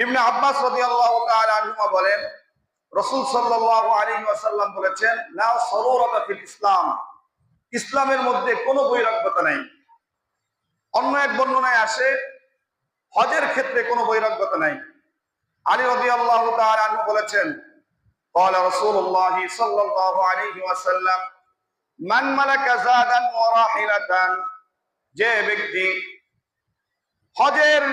ইবনে আব্বাস রাদিয়াল্লাহু তাআলা আনহুমা বলেন, রাসূল সাল্লাল্লাহু আলাইহি ওয়াসাল্লাম বলেছেন, লা সরুরাতা ফিল ইসলাম, ইসলামের মধ্যে কোনো বৈরাগ্যতা নাই। অন্য এক বর্ণনায় আসে হজের ক্ষেত্রে কোনো বৈরাগ্যতা নাই। আলী রাদিয়াল্লাহু তাআলা আনহু বলেছেন, قال رسول الله صلى الله عليه وسلم من ملك زادا وراحلة, যে ব্যক্তি হজের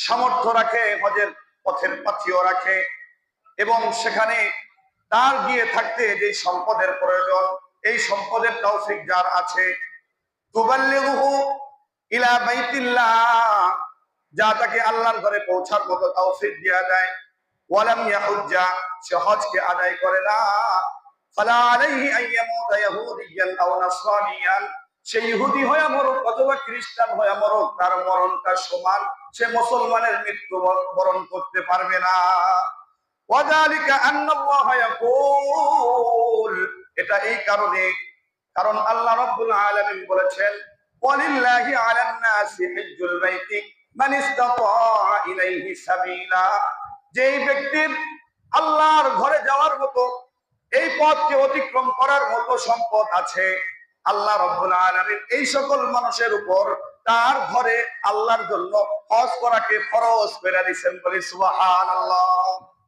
সামর্থ্য রাখে, হজের পথের পাথিও রাখে এবং সেখানে তার গিয়ে থাকতে যে সম্পদের প্রয়োজন, এই সম্পদের তৌফিক যার আছে, তুবাল্লিগুহু ইলা বাইতিল্লাহ, যা তাকে আল্লাহর ঘরে পৌঁছার মতো তৌফিক দেয়া দেয়, ওয়ালাম ইয়াহুজ্জা, সে হজকে আদায় করে না, ফালা আলাইহি আইয়ামুতা ইয়াহুদিয়ান আও নাসরানিয়ান, সে ইহুদি হয়ে মরুক অথবা খ্রিস্টান হয়ে মরুক, তার মরণটা সমান, সে মুসলমানের মৃত্যু বরণ করতে পারবে না। ওয়াযালিকা আন্নাল্লাহা ইয়াকুল, এটা এই কারণে, কারণ আল্লাহ রাব্বুল আলামিন বলেছেন, ওয়ালিল্লাহি আলান নাসি হিজ্জুল বাইতি মান ইসতাতা ইলাইহি সাবিলা, যেই ব্যক্তির আল্লাহর ঘরে যাওয়ার মতো, এই পথকে অতিক্রম করার মতো সম্পদ আছে, আল্লাহ রাব্বুল আলামিন এই সকল মানুষের উপর তার ঘরে আল্লাহর জন্য হজ করাকে ফরজ করে দিয়েছেন। বলি সুবহানাল্লাহ।